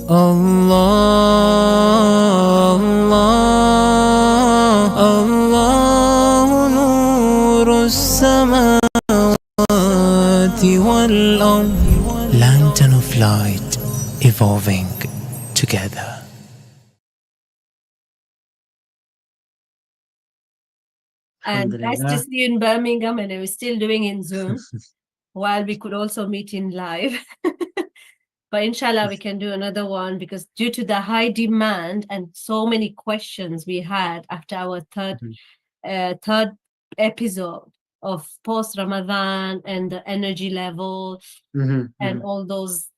الله الله الله نور السماوات والأرض. Lantern of light evolving together. And nice to see you in Birmingham, and we're still doing in Zoom while we could also meet in live. But inshallah, we can do another one because due to the high demand and so many questions we had after our third episode of post Ramadan and the energy level and all those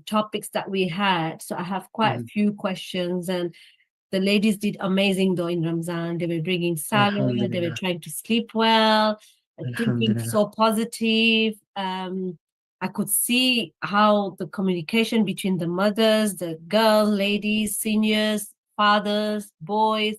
topics that we had. So I have quite a few questions, and the ladies did amazing though in Ramzan. They were bringing salad, they were trying to sleep well, thinking so positive. I could see how the communication between the mothers, the girls, ladies, seniors, fathers, boys,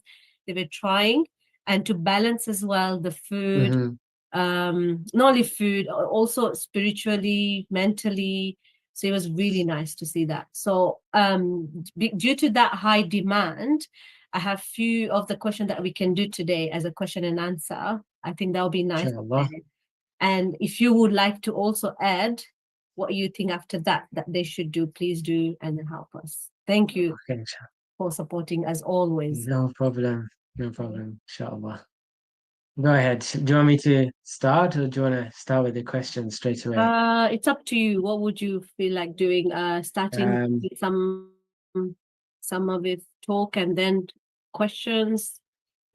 they were trying, and to balance as well the food, not only food, also spiritually, mentally. So it was really nice to see that. So due to that high demand, I have few of the questions that we can do today as a question and answer. I think that would be nice. And if you would like to also add what you think after that they should do, please do and help us. Thank you for supporting as always. No problem. Inshallah. Go ahead. Do you want me to start, or do you want to start with the question straight away? It's up to you. What would you feel like doing? Starting with some of it talk and then questions.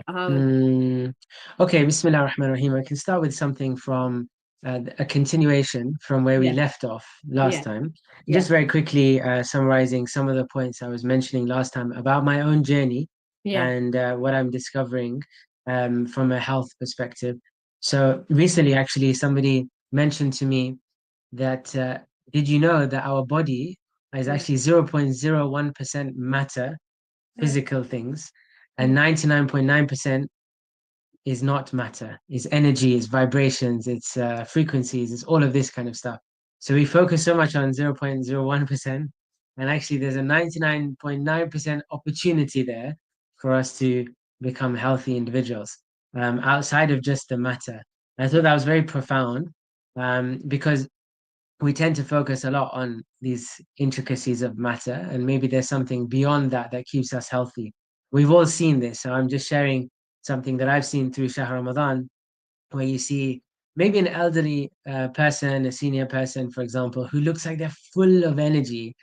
Okay, Bismillah ar-Rahman ar-Rahim. I can start with something from a continuation from where we left off last time. Just very quickly summarizing some of the points I was mentioning last time about my own journey and what I'm discovering from a health perspective. So recently, actually, somebody mentioned to me that did you know that our body is actually 0.01% matter, physical things, and 99.9% is not matter, is energy, is vibrations, it's frequencies, it's all of this kind of stuff. So we focus so much on 0.01%, and actually there's a 99.9% opportunity there for us to become healthy individuals outside of just the matter. And I thought that was very profound because we tend to focus a lot on these intricacies of matter, and maybe there's something beyond that that keeps us healthy. We've all seen this, so I'm just sharing something that I've seen through Shahr Ramadan, where you see maybe an elderly person, a senior person, for example, who looks like they're full of energy,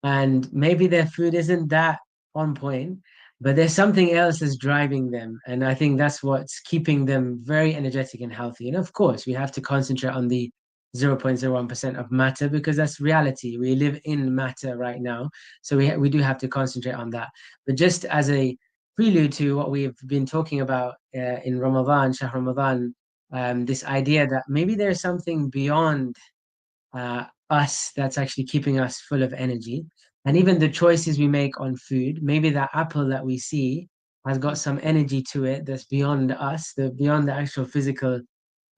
and maybe their food isn't that on point, but there's something else that's driving them. And I think that's what's keeping them very energetic and healthy. And of course, we have to concentrate on the 0.01% of matter because that's reality. We live in matter right now. So we do have to concentrate on that. But just as a prelude to what we've been talking about in Ramadan, Shahr Ramadan, this idea that maybe there's something beyond us that's actually keeping us full of energy. And even the choices we make on food, maybe that apple that we see has got some energy to it that's beyond us, beyond the actual physical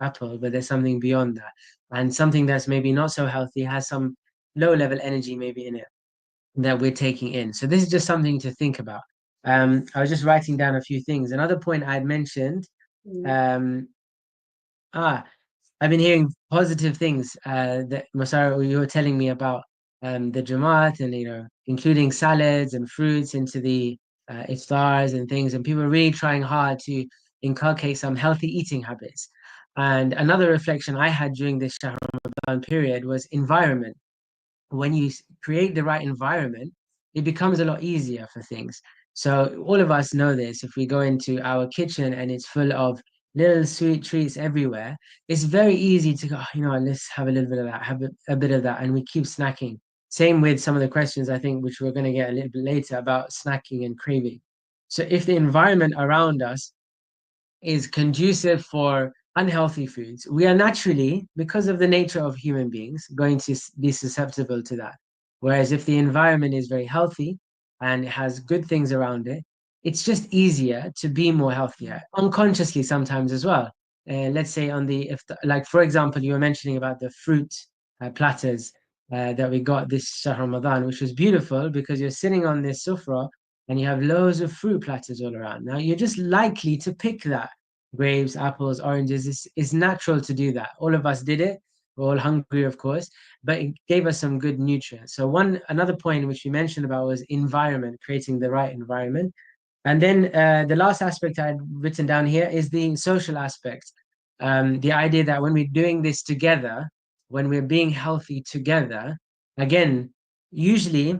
apple, but there's something beyond that. And something that's maybe not so healthy has some low level energy maybe in it that we're taking in. So this is just something to think about. I was just writing down a few things. Another point I had mentioned, I've been hearing positive things that Mussarat, you were telling me about the Jamaat and including salads and fruits into the iftars and things, and people are really trying hard to inculcate some healthy eating habits. And another reflection I had during this Shahr Ramadan period was environment. When you create the right environment, it becomes a lot easier for things. So all of us know this. If we go into our kitchen and it's full of little sweet treats everywhere, it's very easy to go, let's have a little bit of that, have a bit of that, and we keep snacking. Same with some of the questions, I think, which we're going to get a little bit later about snacking and craving. So if the environment around us is conducive for unhealthy foods, we are naturally, because of the nature of human beings, going to be susceptible to that. Whereas if the environment is very healthy and it has good things around it, it's just easier to be more healthier, unconsciously sometimes as well. Let's say like for example, you were mentioning about the fruit platters. that we got this Shahr Ramadan, which was beautiful because you're sitting on this sufra and you have loads of fruit platters all around. Now you're just likely to pick that. Grapes, apples, oranges. It's natural to do that. All of us did it. We're all hungry, of course, but it gave us some good nutrients. So another point which we mentioned about was environment, creating the right environment. And then the last aspect I'd written down here is the social aspect. The idea that when we're doing this together, when we're being healthy together, again, usually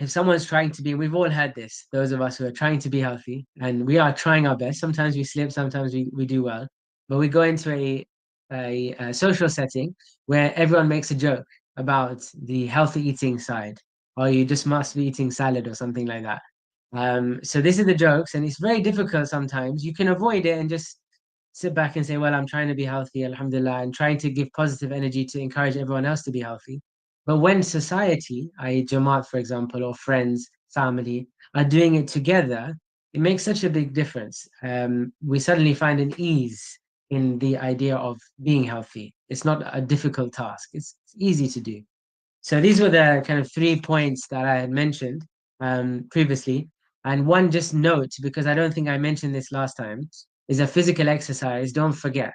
if someone's trying to be, we've all had this, those of us who are trying to be healthy, and we are trying our best. Sometimes we slip, sometimes we do well, but we go into a social setting where everyone makes a joke about the healthy eating side, or you just must be eating salad or something like that. So this is the jokes, and it's very difficult sometimes. You can avoid it and just sit back and say, well, I'm trying to be healthy, alhamdulillah, and trying to give positive energy to encourage everyone else to be healthy. But when society, i.e., Jamaat, for example, or friends, family, are doing it together, it makes such a big difference. We suddenly find an ease in the idea of being healthy. It's not a difficult task, it's easy to do. So these were the kind of 3 points that I had mentioned previously. And one just note, because I don't think I mentioned this last time, is a physical exercise. Don't forget.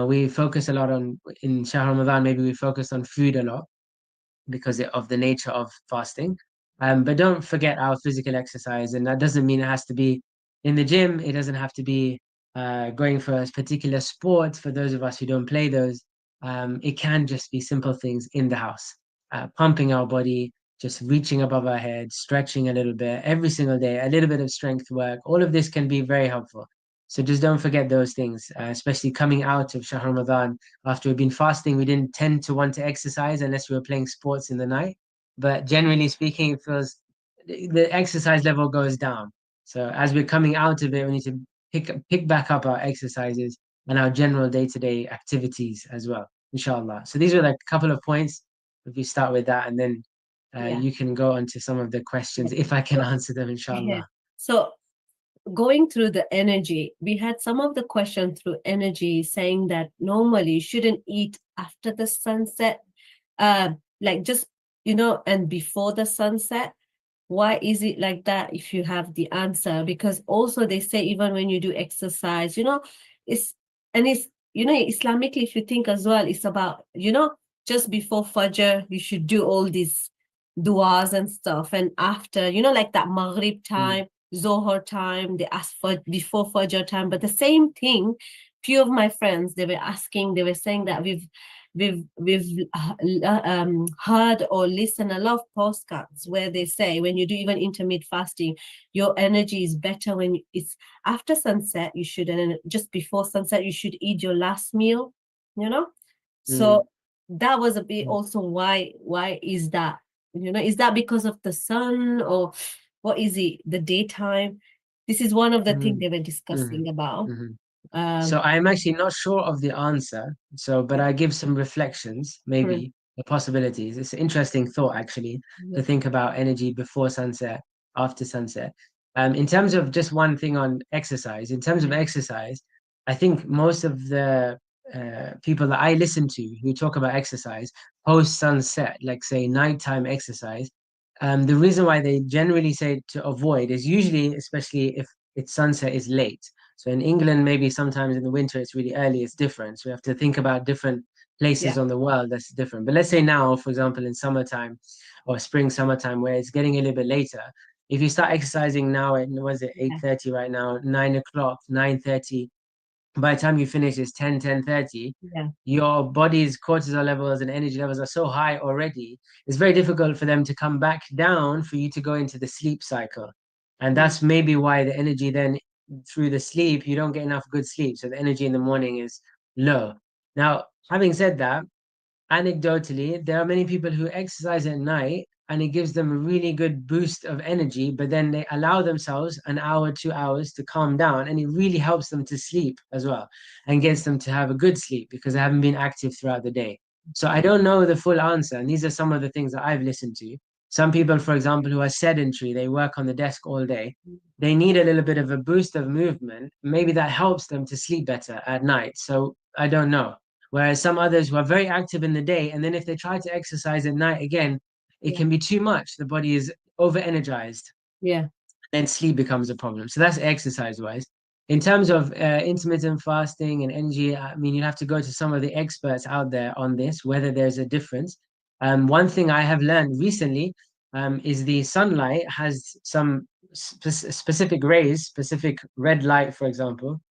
We focus a lot on, in Shahr Ramadan, maybe we focus on food a lot because of the nature of fasting. But don't forget our physical exercise. And that doesn't mean it has to be in the gym. It doesn't have to be going for a particular sport for those of us who don't play those. It can just be simple things in the house, pumping our body, just reaching above our head, stretching a little bit every single day, a little bit of strength work. All of this can be very helpful. So just don't forget those things, especially coming out of Shahr Ramadan. After we've been fasting, we didn't tend to want to exercise unless we were playing sports in the night. But generally speaking, it feels the exercise level goes down. So as we're coming out of it, we need to pick back up our exercises and our general day-to-day activities as well, inshallah. So these are like a couple of points. If we start with that, and then you can go on to some of the questions if I can answer them, inshallah. So going through the energy, we had some of the questions through energy saying that normally you shouldn't eat after the sunset, like just, and before the sunset. Why is it like that? If you have the answer, because also they say even when you do exercise, it's Islamically, if you think as well, it's about, just before Fajr, you should do all these du'as and stuff. And after, like that Maghrib time, Zohar time, they ask for before Fajr time. But the same thing, few of my friends, they were saying that we've heard or listened a lot of postcards where they say when you do even intermittent fasting, your energy is better when it's after sunset. You should, and just before sunset, you should eat your last meal. So that was a bit also why is that? Is that because of the sun, or what is it? The daytime. This is one of the things they were discussing about. So I'm actually not sure of the answer. But I give some reflections, maybe the possibilities. It's an interesting thought, actually, to think about energy before sunset, after sunset. In terms of just one thing on exercise, I think most of the people that I listen to who talk about exercise post sunset, like say nighttime exercise, the reason why they generally say to avoid is usually, especially if its sunset is late. So in England, maybe sometimes in the winter it's really early, it's different. So we have to think about different places on the world that's different. But let's say now, for example, in summertime or spring, summertime, where it's getting a little bit later, if you start exercising now at, what is it, 8:30 right now, 9 o'clock, 9:30, by the time you finish it's 10:30, your body's cortisol levels and energy levels are so high already, it's very difficult for them to come back down for you to go into the sleep cycle. And that's maybe why the energy then through the sleep, you don't get enough good sleep. So the energy in the morning is low. Now, having said that, anecdotally, there are many people who exercise at night and it gives them a really good boost of energy, but then they allow themselves an hour, 2 hours to calm down, and it really helps them to sleep as well and gets them to have a good sleep because they haven't been active throughout the day. So I don't know the full answer, and these are some of the things that I've listened to. Some people, for example, who are sedentary, they work on the desk all day, they need a little bit of a boost of movement. Maybe that helps them to sleep better at night. So I don't know. Whereas some others who are very active in the day, and then if they try to exercise at night again, it can be too much. The body is over energized. Yeah. Then sleep becomes a problem. So that's exercise wise. In terms of intermittent fasting and energy, I mean, you have to go to some of the experts out there on this, whether there's a difference. One thing I have learned recently is the sunlight has some specific rays, specific red light, for example,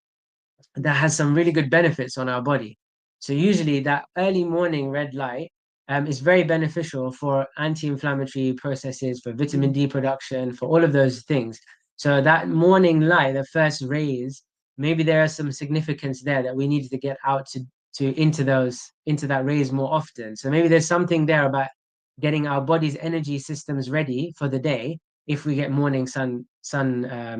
that has some really good benefits on our body. So usually that early morning red light is very beneficial for anti-inflammatory processes, for vitamin D production, for all of those things. So that morning light, the first rays, maybe there are some significance there that we need to get out to into that rays more often. So maybe there's something there about getting our body's energy systems ready for the day if we get morning sun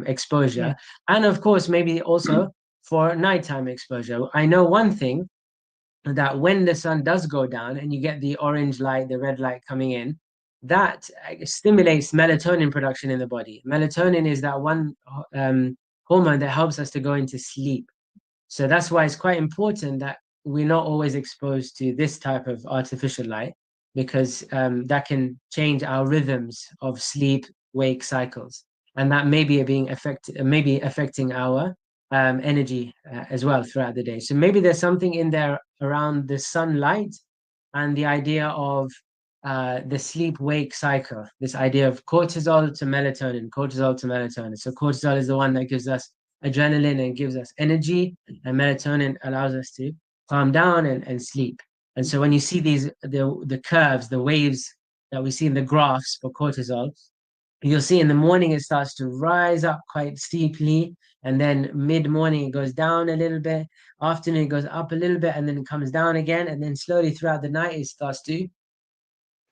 exposure. And of course, maybe also for nighttime exposure. I know one thing, that when the sun does go down and you get the orange light, the red light coming in, that stimulates melatonin production in the body. Melatonin is that one hormone that helps us to go into sleep. So that's why it's quite important that we're not always exposed to this type of artificial light, because that can change our rhythms of sleep wake cycles, and that may be affecting our energy as well throughout the day. So maybe there's something in there around the sunlight and the idea of the sleep wake cycle, this idea of cortisol to melatonin, cortisol to melatonin. So cortisol is the one that gives us adrenaline and gives us energy, and melatonin allows us to calm down and sleep. And so when you see the curves, the waves that we see in the graphs for cortisol, you'll see in the morning it starts to rise up quite steeply, and then mid-morning it goes down a little bit, afternoon it goes up a little bit, and then it comes down again, and then slowly throughout the night it starts to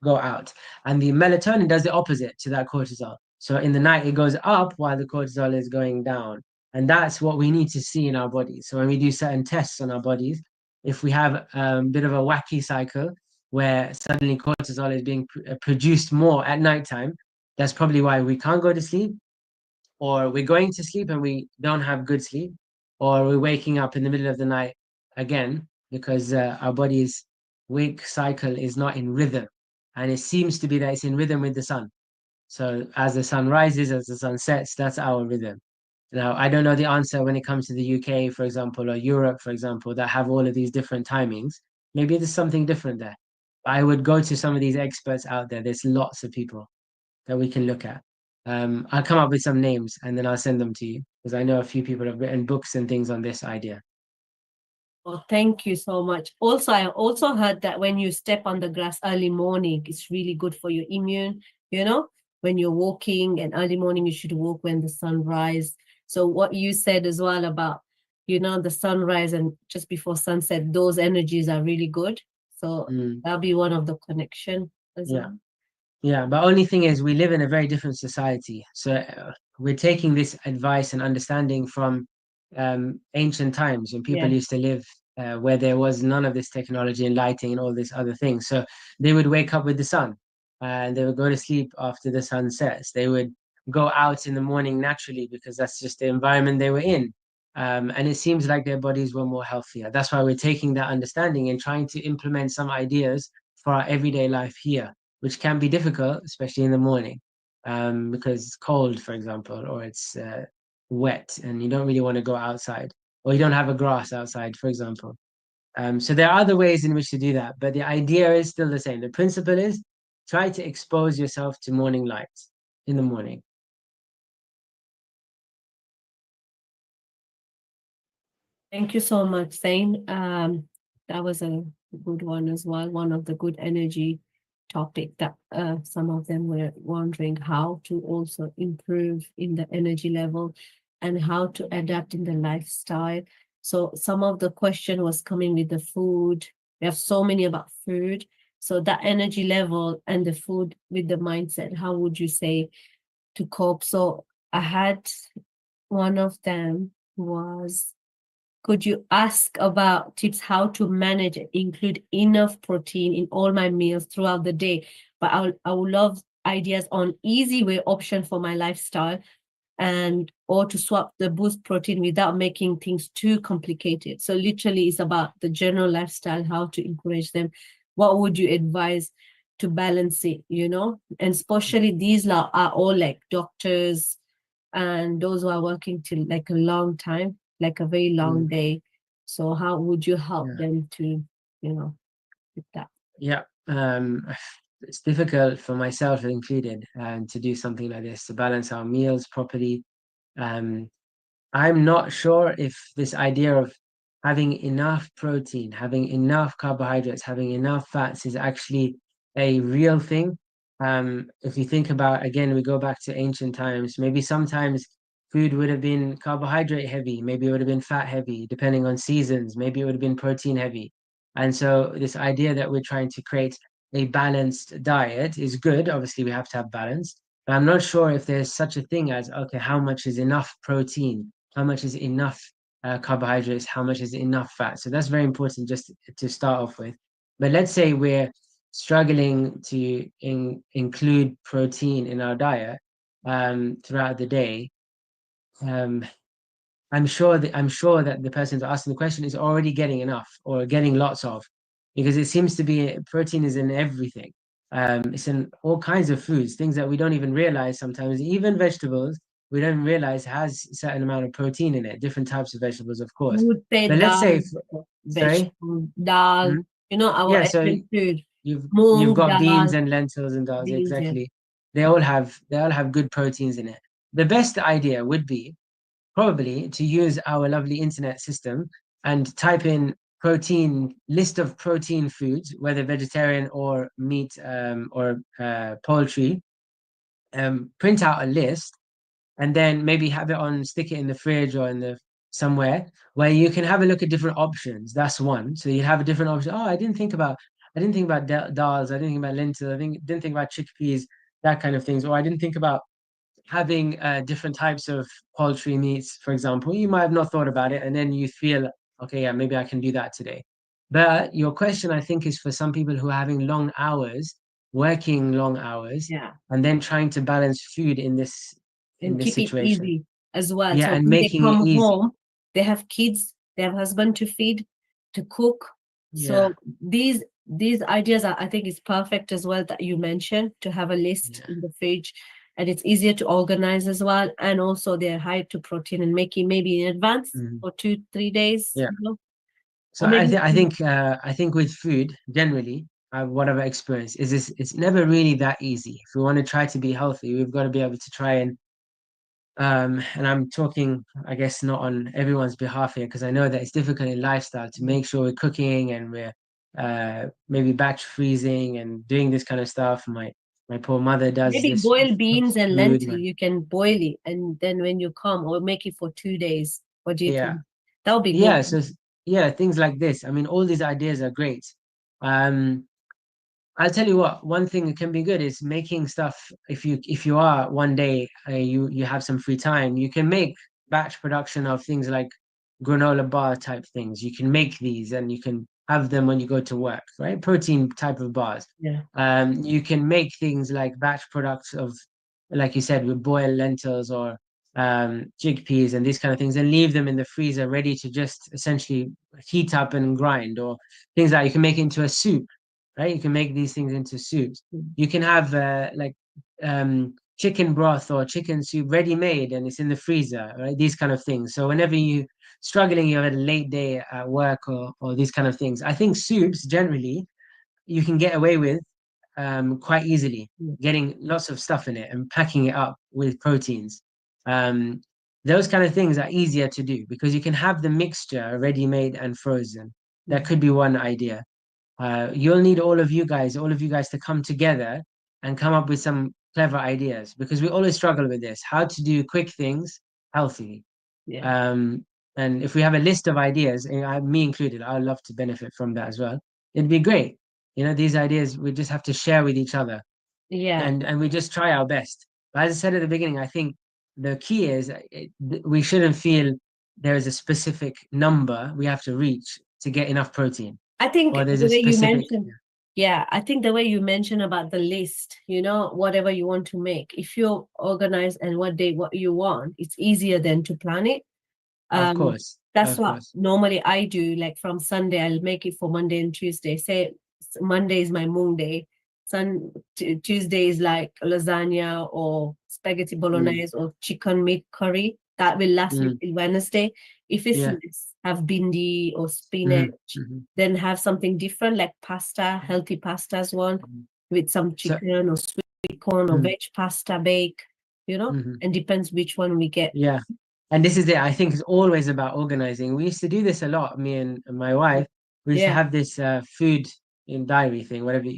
go out. And the melatonin does the opposite to that cortisol. So in the night it goes up while the cortisol is going down. And that's what we need to see in our bodies. So when we do certain tests on our bodies, if we have a bit of a wacky cycle where suddenly cortisol is being produced more at nighttime, that's probably why we can't go to sleep, or we're going to sleep and we don't have good sleep, or we're waking up in the middle of the night again because our body's wake cycle is not in rhythm. And it seems to be that it's in rhythm with the sun. So as the sun rises, as the sun sets, that's our rhythm. Now, I don't know the answer when it comes to the UK, for example, or Europe, for example, that have all of these different timings. Maybe there's something different there. I would go to some of these experts out there. There's lots of people that we can look at. I'll come up with some names and then I'll send them to you, because I know a few people have written books and things on this idea. Well, thank you so much. Also, I also heard that when you step on the grass early morning, it's really good for your immune, when you're walking, and early morning, you should walk when the sun rises. So what you said as well about, the sunrise and just before sunset, those energies are really good. So that'll be one of the connection as well. Yeah, but only thing is we live in a very different society. So we're taking this advice and understanding from ancient times when people used to live where there was none of this technology and lighting and all these other things. So they would wake up with the sun and they would go to sleep after the sun sets. They would go out in the morning naturally because that's just the environment they were in. And it seems like their bodies were more healthier. That's why we're taking that understanding and trying to implement some ideas for our everyday life here, which can be difficult, especially in the morning, because it's cold, for example, or it's wet and you don't really want to go outside, or you don't have a grass outside, for example. So there are other ways in which to do that, but the idea is still the same. The principle is try to expose yourself to morning lights in the morning. Thank you so much, Zain. That was a good one as well. One of the good energy topic that some of them were wondering how to also improve in the energy level and how to adapt in the lifestyle. So some of the question was coming with the food. We have so many about food. So that energy level and the food with the mindset, how would you say to cope? So I had one of them was, could you ask about tips how to manage and include enough protein in all my meals throughout the day? But I would love ideas on easy way option for my lifestyle. and or to swap the boost protein without making things too complicated. So literally it's about the general lifestyle, how to encourage them. What would you advise to balance it, and especially these are all like doctors and those who are working till like a long time, like a very long day. So how would you help them to, with that? Yeah. It's difficult for myself included to do something like this, to balance our meals properly. I'm not sure if this idea of having enough protein, having enough carbohydrates, having enough fats is actually a real thing. If you think about, again, we go back to ancient times, maybe sometimes food would have been carbohydrate heavy, maybe it would have been fat heavy, depending on seasons, maybe it would have been protein heavy. And so this idea that we're trying to create a balanced diet is good. Obviously, we have to have balance. But I'm not sure if there's such a thing as, okay, how much is enough protein? How much is enough carbohydrates? How much is enough fat? So that's very important just to start off with. But let's say we're struggling to include protein in our diet throughout the day. Um, I'm sure that the person asking the question is already getting enough or getting lots of, because it seems to be protein is in everything. It's in all kinds of foods, things that we don't even realize sometimes, even vegetables we don't realize has a certain amount of protein in it. Different types of vegetables, of I course. would say But let's say, dal, sorry, vegetable, dal, Mhm. our Yeah. So Asian food, you've moong got beans dal, and lentils and dals, beans, yeah. exactly. They all have good proteins in it. The best idea would be probably to use our lovely internet system and type in list of protein foods, whether vegetarian or meat or poultry. Print out a list and then maybe have it on, stick it in the fridge or in the somewhere where you can have a look at different options. That's one. So you have a different option. Oh, I didn't think about dals. I didn't think about lentils. Didn't think about chickpeas, that kind of things. Or I didn't think about having different types of poultry meats, for example. You might have not thought about it, and then you feel, okay, yeah, maybe I can do that today. But your question, I think, is for some people who are having long hours, working long hours, Yeah. and then trying to balance food in this And keep it situation. easy as well. Yeah, So and when they making it come easy. home, they have kids, they have husband to feed, to cook. Yeah, So these ideas are, I think, is perfect as well that you mentioned, to have a list yeah. in the fridge, and it's easier to organize as well. And also they're high to protein and making maybe in advance Mhm. for 2-3 days, Yeah. So or I maybe think I think with food generally, what I've experienced is this: it's never really that easy. If we want to try to be healthy, we've got to be able to try and I'm talking, I guess, not on everyone's behalf here, because I know that it's difficult in lifestyle to make sure we're cooking and we're maybe batch freezing and doing this kind of stuff. My poor mother does maybe this boil beans and food. lentil. You can boil it, and then when you come, or make it for 2 days. What do you Yeah, think? That would be good. yeah. So yeah, things like this. I mean, all these ideas are great. Um, I'll tell you what, one thing that can be good is making stuff. If you are one day you have some free time, you can make batch production of things like granola bar type things. You can make these and you can have them when you go to work, right? Protein type of bars. Yeah. You can make things like batch products of, like you said, with boiled lentils or chickpeas and these kind of things, and leave them in the freezer ready to just essentially heat up and grind, or things like you can make into a soup, right? You can make these things into soups. You can have chicken broth or chicken soup ready made and it's in the freezer, right? These kind of things. So whenever you struggling, you have a late day at work or these kind of things, I think soups generally you can get away with quite easily, getting lots of stuff in it and packing it up with proteins. Um, those kind of things are easier to do because you can have the mixture ready made and frozen. That could be one idea. You'll need all of you guys to come together and come up with some clever ideas, because we always struggle with this: how to do quick things healthily. Yeah. Um, and if we have a list of ideas, and me included, I'd love to benefit from that as well. It'd be great. These ideas we just have to share with each other, Yeah. and we just try our best. But as I said at the beginning, I think the key is we shouldn't feel there is a specific number we have to reach to get enough protein, I think or there's the a way you specific. mentioned, Yeah, I think the way you mentioned about the list, whatever you want to make, if you're organized and what you want, it's easier then to plan it. Of course. That's Of what course. normally I do. Like from Sunday, I'll make it for Monday and Tuesday. Say Monday is my moon day. Tuesday is like lasagna or spaghetti bolognese or chicken meat curry. That will last me till Wednesday. If it's Yeah. less, have bindi or spinach, then have something different like pasta, healthy pastas one with some chicken or sweet corn or veg pasta bake, and depends which one we get. Yeah. And this is it. I think it's always about organizing. We used to do this a lot, me and my wife. We used to have this food in diary thing, whatever,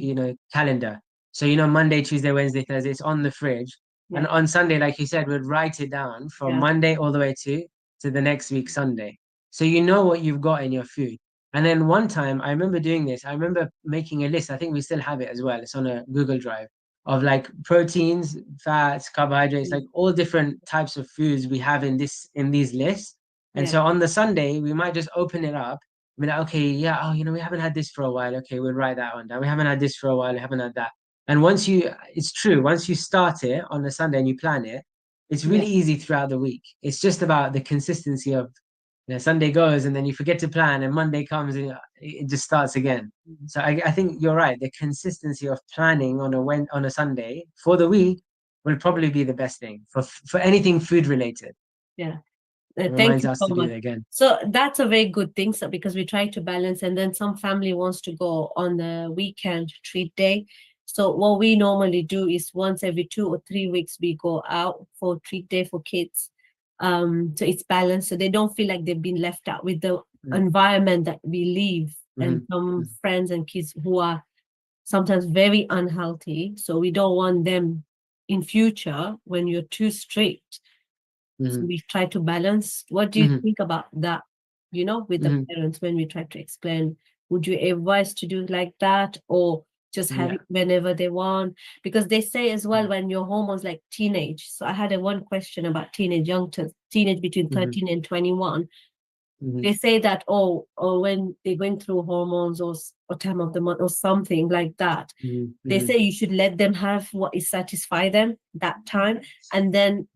calendar. So, Monday, Tuesday, Wednesday, Thursday, it's on the fridge. And on Sunday, like you said, we'd write it down from Monday all the way to the next week, Sunday. So you know what you've got in your food. And then one time, I remember doing this. I remember making a list. I think we still have it as well. It's on a Google Drive of like proteins, fats, carbohydrates, like all different types of foods we have in these lists. And so on the Sunday, we might just open it up. Be like, okay, yeah, oh, we haven't had this for a while. Okay, we'll write that one down. We haven't had this for a while. We haven't had that. And it's true, once you start it on a Sunday and you plan it, it's really easy throughout the week. It's just about the consistency of Sunday goes and then you forget to plan and Monday comes and it just starts again. So I think you're right. The consistency of planning on a Sunday for the week will probably be the best thing for anything food related. Yeah. It Thank reminds you us so to do much. it again. So that's a very good thing. So because we try to balance, and then some family wants to go on the weekend treat day. So what we normally do is once every 2 or 3 weeks we go out for treat day for kids. So it's balanced, so they don't feel like they've been left out with the environment that we live, and some friends and kids who are sometimes very unhealthy. So we don't want them in future when you're too strict. So we try to balance. What do you think about that? With the parents, when we try to explain, would you advise to do like that or just have it whenever they want? Because they say as well, when your hormones like teenage. So I had one question about teenage between 13 and 21. They say that, or when they're going through hormones or time of the month or something like that, they say you should let them have what is satisfy them that time, and then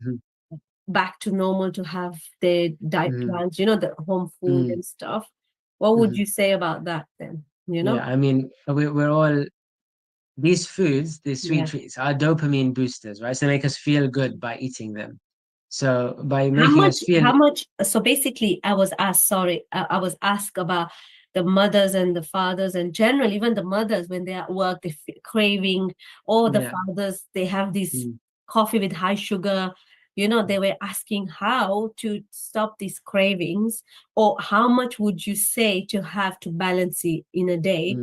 back to normal to have their diet plans, the home food and stuff. What would you say about that then? Yeah, I mean, we're all these foods, these sweet treats are dopamine boosters, right? So they make us feel good by eating them. So by making us feel how much, so basically I was asked about the mothers and the fathers, and generally even the mothers when they're at work, they craving, or the fathers, they have this coffee with high sugar. They were asking how to stop these cravings, or how much would you say to have to balance it in a day,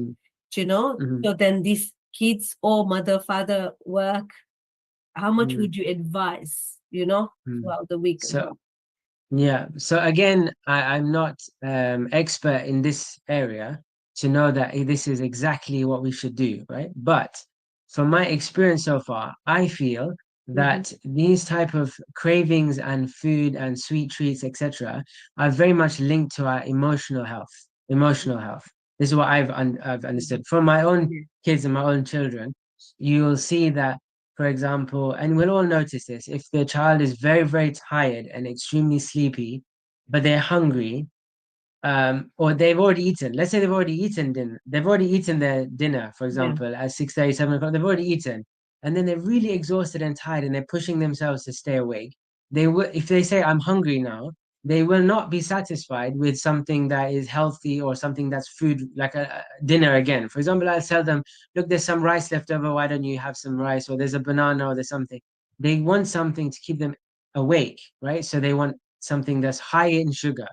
so then these kids or mother, father work, how much would you advise, throughout the week as well? Yeah. So again, I'm not expert in this area to know that this is exactly what we should do, right? But from my experience so far, I feel that these type of cravings and food and sweet treats, etc., are very much linked to our emotional health. Emotional health. This is what I've understood from my own kids and my own children. You'll see that, for example, and we'll all notice this, if the child is very, very tired and extremely sleepy, but they're hungry, or they've already eaten. Let's say they've already eaten dinner. They've already eaten their dinner, for example, at 6:30, 7 o'clock. They've already eaten. And then they're really exhausted and tired and they're pushing themselves to stay awake. They will, if they say, I'm hungry now, they will not be satisfied with something that is healthy or something that's food, like a dinner again. For example, I'll tell them, look, there's some rice left over. Why don't you have some rice? Or there's a banana or there's something. They want something to keep them awake, right? So they want something that's high in sugar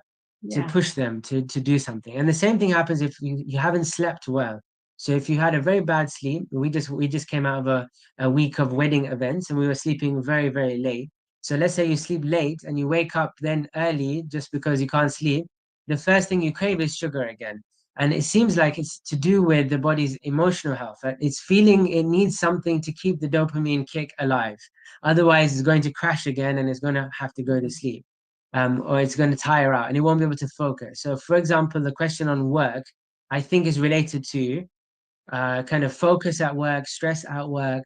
to push them to do something. And the same thing happens if you haven't slept well. So if you had a very bad sleep, we just came out of a week of wedding events and we were sleeping very, very late. So let's say you sleep late and you wake up then early just because you can't sleep. The first thing you crave is sugar again. And it seems like it's to do with the body's emotional health. Right? It's feeling it needs something to keep the dopamine kick alive. Otherwise, it's going to crash again and it's going to have to go to sleep. Or it's going to tire out and it won't be able to focus. So, for example, the question on work, I think is related to kind of focus at work, stress at work,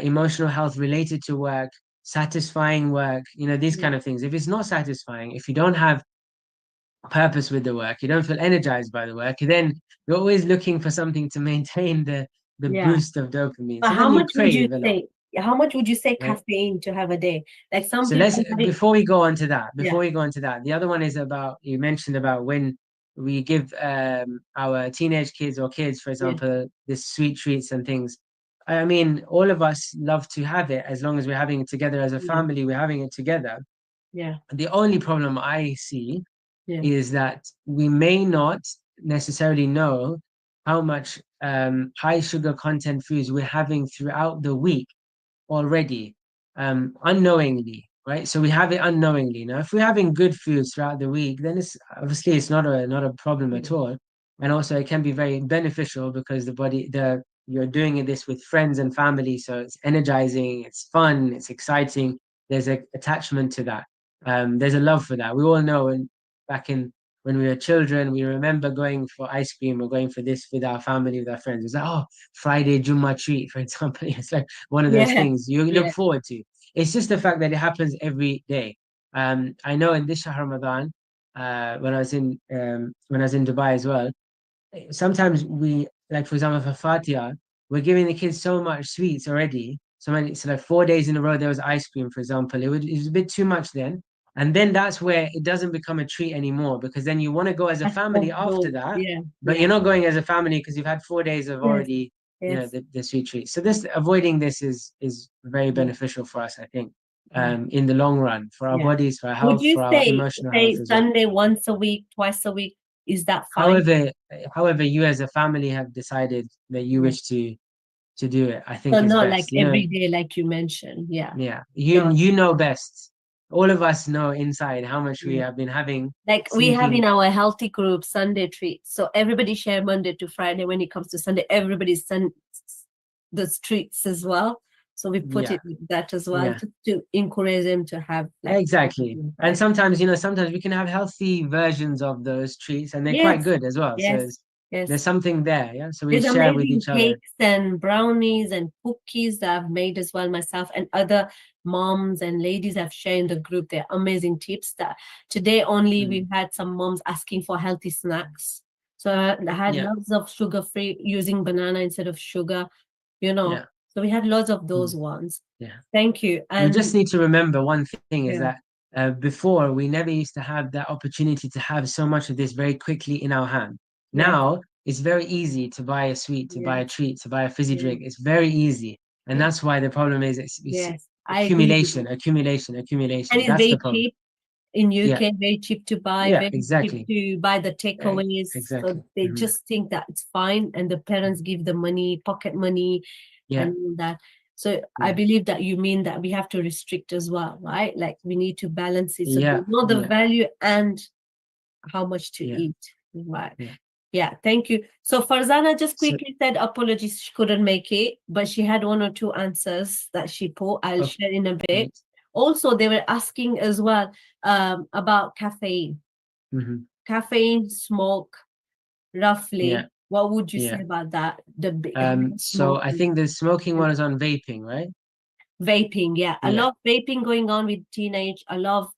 emotional health related to work, satisfying work, these kind of things. If it's not satisfying, if you don't have purpose with the work, you don't feel energized by the work, then you're always looking for something to maintain the boost of dopamine. But So how then you much would you crave a lot. say? How much would you say Right? caffeine to have a day? Like some So people. before we go on to that, the other one is about, you mentioned about when we give our teenage kids or kids, for example, this sweet treats and things. I mean, all of us love to have it as long as we're having it together as a family, we're having it together. Yeah. The only problem I see Yeah. is that we may not necessarily know how much high sugar content foods we're having throughout the week already, unknowingly, right? So we have it unknowingly. Now, if we're having good foods throughout the week, then it's not a problem at all. And also it can be very beneficial because you're doing this with friends and family, so it's energizing, it's fun, it's exciting. There's an attachment to that. There's a love for that. We all know, and back in when we were children, we remember going for ice cream or going for this with our family, with our friends. It's like, oh, Friday Jumma treat, for example. It's like one of those things you look forward to. It's just the fact that it happens every day. I know in this Shahr Ramadan, when I was in Dubai as well, sometimes we, like for example for Fatiha, we're giving the kids so much sweets already. So like 4 days in a row there was ice cream, for example. It was a bit too much then. And then that's where it doesn't become a treat anymore, because then you want to go as a family after that, but you're not going as a family because you've had 4 days of already, the sweet treats. So avoiding this is very beneficial for us, I think, in the long run, for our bodies, for our Would health, you for our emotional health as well. Sunday once a week, twice a week? Is that fine? However, you as a family have decided that you wish to do it, I think So is not best. like every day, like you mentioned. Yeah. Yeah. You know best. All of us know inside how much we have been having. Like we have in our healthy group Sunday treats. So everybody share Monday to Friday. When it comes to Sunday, everybody sends the treats as well. So we put it with that as well, just to encourage them to have exactly. Right? And sometimes we can have healthy versions of those treats, and they're quite good as well. So there's something there, So we share with each other. Cakes and brownies and cookies that I've made as well myself, and other moms and ladies have shared in the group. They're amazing tips. That today only we've had some moms asking for healthy snacks. So I had lots of sugar-free, using banana instead of sugar, So we had lots of those ones. Yeah. Thank you. And we just need to remember one thing is that before we never used to have that opportunity to have so much of this very quickly in our hand. Now it's very easy to buy a sweet, to buy a treat, to buy a fizzy drink. It's very easy. And that's why the problem is it's accumulation. And it's that's very the problem. cheap in UK, very cheap to buy, very exactly. cheap to buy the takeaways. Exactly. So they just think that it's fine, and the parents give the money, pocket money, and all that. So I believe that you mean that we have to restrict as well, right? Like we need to balance it. So they know the value and how much to eat. Right. Yeah, thank you. So Farzana just quickly said apologies, she couldn't make it, but she had one or two answers that she put. I'll share in a bit. Also, they were asking as well about caffeine. Caffeine, smoke, roughly. What would you say about that? So I think the smoking one is on vaping, right? Vaping, I love vaping going on with teenage. I love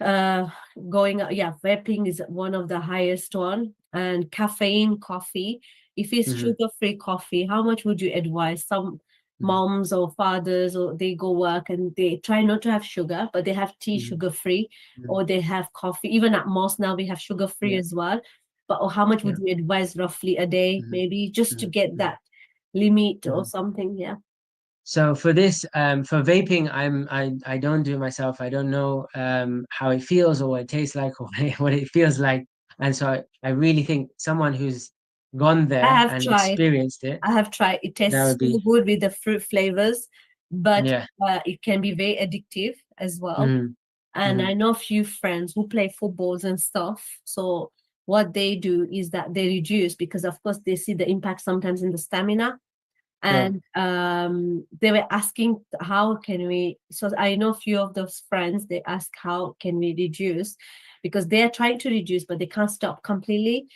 vaping is one of the highest one. And caffeine, coffee. If it's sugar-free coffee, how much would you advise? Some moms or fathers, or they go work and they try not to have sugar, but they have tea sugar-free, or they have coffee. Even at mosque now we have sugar-free as well. But how much would you advise roughly a day, maybe, just to get that limit or something? So for this, for vaping, I don't do it myself. I don't know how it feels or what it tastes like or what it feels like. And so I really think someone who's gone there and experienced it. I have tried. It tastes so good with the fruit flavors, but it can be very addictive as well. And I know a few friends who play footballs and stuff. So what they do is that they reduce, because of course they see the impact sometimes in the stamina. And they were asking how can we, so I know a few of those friends, they ask how can we reduce, because they are trying to reduce but they can't stop completely.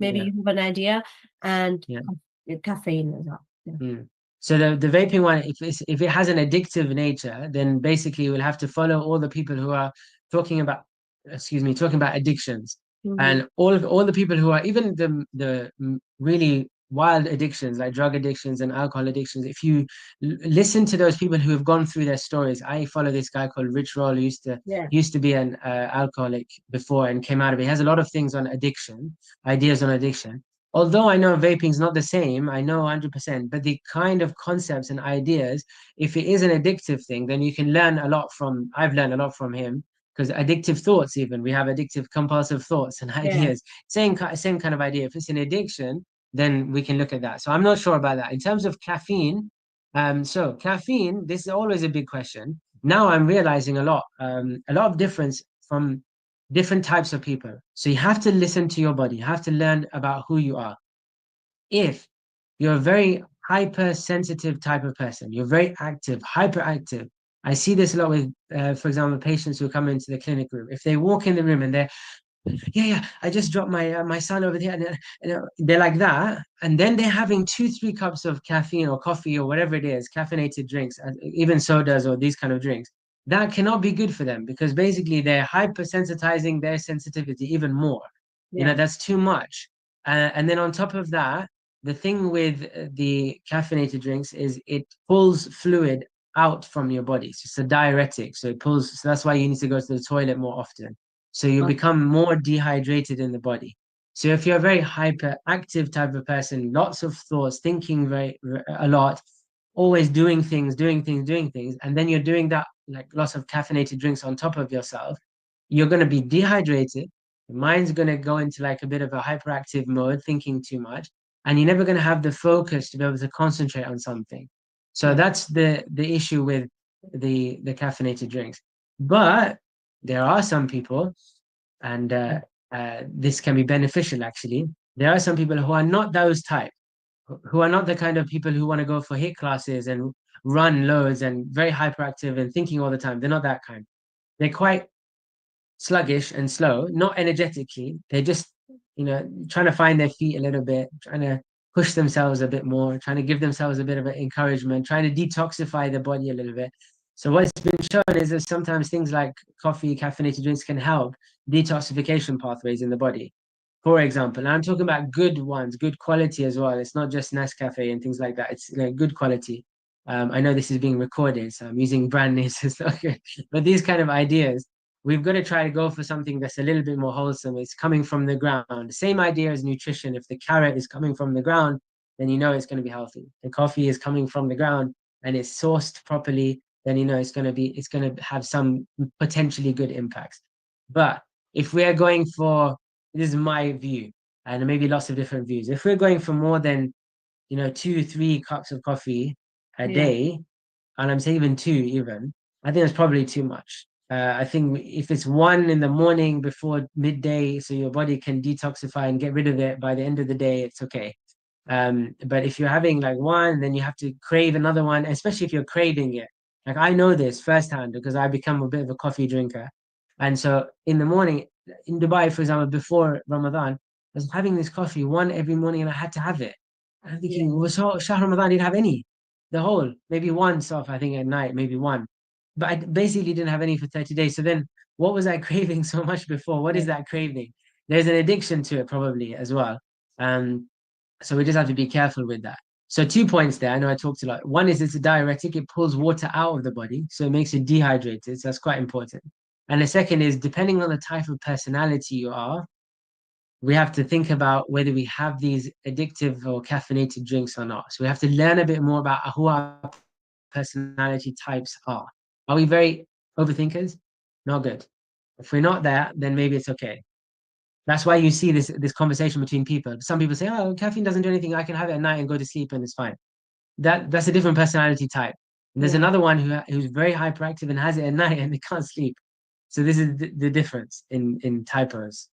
maybe you have an idea, and Yeah. caffeine as well. Yeah. So the vaping one, if it has an addictive nature, then basically we'll have to follow all the people who are talking about, talking about addictions, and all the people who are even the really wild addictions like drug addictions and alcohol addictions. If you listen to those people who have gone through their stories, I follow this guy called Rich Roll who used to be an alcoholic before and came out of it. He has a lot of things on addiction, ideas on addiction. Although I know vaping is not the same, I know 100%, but the kind of concepts and ideas, if it is an addictive thing, then you can learn a lot from, I've learned a lot from him, because addictive thoughts, even, we have addictive compulsive thoughts and ideas, same kind of idea. If it's an addiction, then we can look at that. So I'm not sure about that. In terms of caffeine, so caffeine, this is always a big question. Now I'm realizing a lot of difference from different types of people. So you have to listen to your body. You have to learn about who you are. If you're a very hypersensitive type of person, you're very active, hyperactive. I see this a lot with, for example, patients who come into the clinic room. If they walk in the room and they're, yeah, I just dropped my son over there, and they're like that, and then they're having 2-3 cups of caffeine or coffee or whatever it is, caffeinated drinks, even sodas or these kind of drinks. That cannot be good for them, because basically they're hypersensitizing their sensitivity even more. That's too much. And then on top of that, the thing with the caffeinated drinks is it pulls fluid out from your body. So it's a diuretic. So that's why you need to go to the toilet more often. So you become more dehydrated in the body. So if you're a very hyperactive type of person, lots of thoughts, thinking a lot, always doing things, and then you're doing that, like lots of caffeinated drinks on top of yourself, you're going to be dehydrated. The mind's going to go into like a bit of a hyperactive mode, thinking too much, and you're never going to have the focus to be able to concentrate on something. So that's the issue with the caffeinated drinks. But there are some people, and this can be beneficial actually. There are some people who are not those type, who are not the kind of people who want to go for HIIT classes and run loads and very hyperactive and thinking all the time. They're not that kind. They're quite sluggish and slow, not energetically. They're just, trying to find their feet a little bit, trying to push themselves a bit more, trying to give themselves a bit of an encouragement, trying to detoxify the body a little bit. So what's been shown is that sometimes things like coffee, caffeinated drinks can help detoxification pathways in the body. For example, and I'm talking about good ones, good quality as well. It's not just Nescafe and things like that. It's good quality. I know this is being recorded, so I'm using brand names. But these kind of ideas, we've got to try to go for something that's a little bit more wholesome. It's coming from the ground. The same idea as nutrition. If the carrot is coming from the ground, then you know it's going to be healthy. The coffee is coming from the ground and it's sourced properly, then you know it's going to have some potentially good impacts. But if we are going for, this is my view, and maybe lots of different views. If we're going for more than 2-3 cups of coffee a day, and I'm saying even 2, even, I think that's probably too much. I think if it's 1 in the morning before midday, so your body can detoxify and get rid of it by the end of the day, it's okay. But if you're having like 1, then you have to crave another one, especially if you're craving it. Like I know this firsthand because I become a bit of a coffee drinker. And so in the morning, in Dubai, for example, before Ramadan, I was having this coffee 1 every morning and I had to have it. And I'm thinking, well, so Shahr Ramadhan didn't have any. The whole, maybe once off, I think at night, maybe 1. But I basically didn't have any for 30 days. So then what was I craving so much before? What is that craving? There's an addiction to it probably as well. So we just have to be careful with that. So 2 points there. I know I talked a lot. One is it's a diuretic. It pulls water out of the body. So it makes it dehydrated. So that's quite important. And the second is, depending on the type of personality you are, we have to think about whether we have these addictive or caffeinated drinks or not. So we have to learn a bit more about who our personality types are. Are we very overthinkers? Not good. If we're not there, then maybe it's okay. That's why you see this conversation between people. Some people say, "Oh, caffeine doesn't do anything. I can have it at night and go to sleep, and it's fine." That's a different personality type. And there's another one who's very hyperactive and has it at night and they can't sleep. So this is the difference in typos.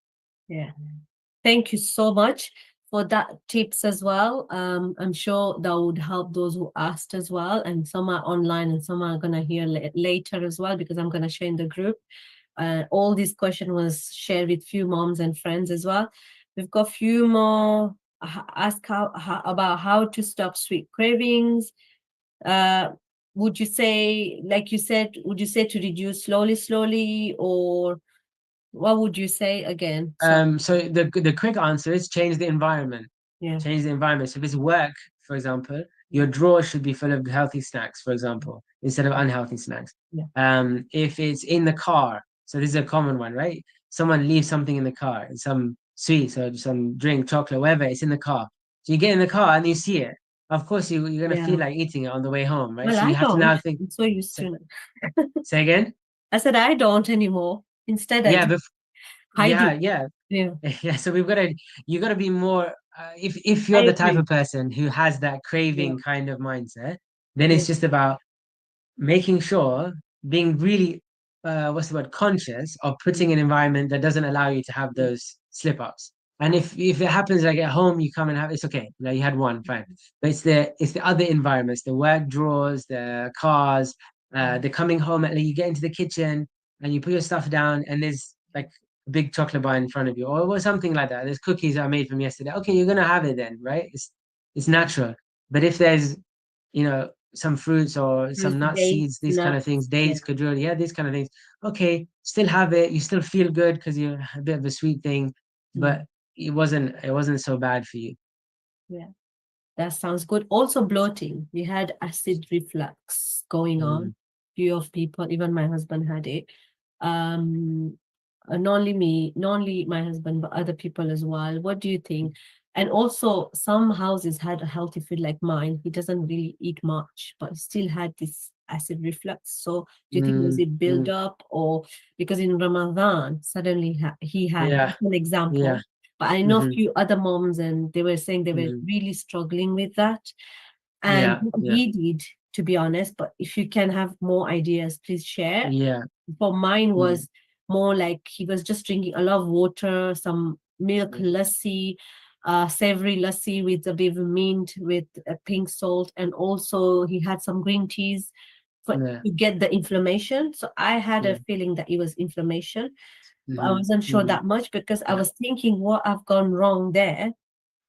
Yeah. Thank you so much for that tips as well. I'm sure that would help those who asked as well. And some are online and some are going to hear later as well, because I'm going to share in the group. All this question was shared with few moms and friends as well. We've got a few more. Ask about how to stop sweet cravings. Would you say, like you said, would you say to reduce slowly, or what would you say again? So the quick answer is change the environment. Yeah. Change the environment. So if it's work, for example, your drawer should be full of healthy snacks, for example, instead of unhealthy snacks. Yeah. If it's in the car, so this is a common one, right? Someone leaves something in the car, some sweets or some drink, chocolate, whatever, it's in the car. So you get in the car and you see it. Of course, you're gonna feel like eating it on the way home, right? Well, So you I have to don't. now think. I'm so used Say, to it. say again? I said I don't anymore. Instead, I Yeah, just hide yeah, it. yeah. Yeah. Yeah, so you gotta be more if I you're the type agree. of person who has that Yeah. craving kind of mindset, then Yeah. it's just about making sure being really what's the word, conscious of putting an environment that doesn't allow you to have those slip ups. And if it happens like at home you come and have, it's okay. Like you had one, fine. But it's the other environments, the work drawers, the cars, the coming home, like you get into the kitchen and you put your stuff down and there's like a big chocolate bar in front of you or something like that. There's cookies I made from yesterday. Okay, you're gonna have it then, right? It's natural. But if there's, some fruits or some Fruits, nuts, dates, seeds, these kind of nuts. things, Yeah. dates, kajur, yeah, these kind of things. Okay, still have it. You still feel good because you're a bit of a sweet thing, but it wasn't so bad for you. Yeah. That sounds good. Also, bloating. We had acid reflux going on. Mm, Few of people, even my husband had it. Um, not only me, not only my husband, but other people as well. What do you think? And also, some houses had a healthy food like mine. He doesn't really eat much, but still had this acid reflux. So, do you think was mm, it build mm. up, or because in Ramadan suddenly he had? Yeah, That's an yeah. example. But I know a Hmm. few other moms, and they were saying they were Hmm. really struggling with that. And Yeah, what yeah, he did, to be honest, but if you can have more ideas, please share. yeah. For mine Mm, was more like he was just drinking a lot of water, some milk, mm, lassi, savory lassi with a bit of mint, with a pink salt, and also he had some green teas for yeah, to get the inflammation. So I had a yeah. feeling that it was inflammation. But I Hmm. wasn't sure Hmm. that much because I Yeah. was thinking what I've gone wrong there.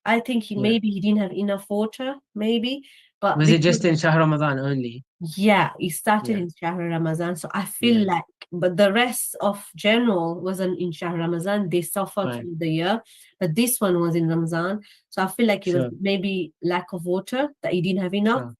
I think Yeah. he didn't have enough water, maybe. But Was it because just in Shahr Ramadan only? yeah, it started Yeah, in Shahr Ramazan. So I yeah. feel like, but the rest of general wasn't in Shahr Ramazan. They suffered Fine. through the year, but this one was in Ramazan. So I feel like it was Sure, maybe lack of water that he didn't have enough. sure.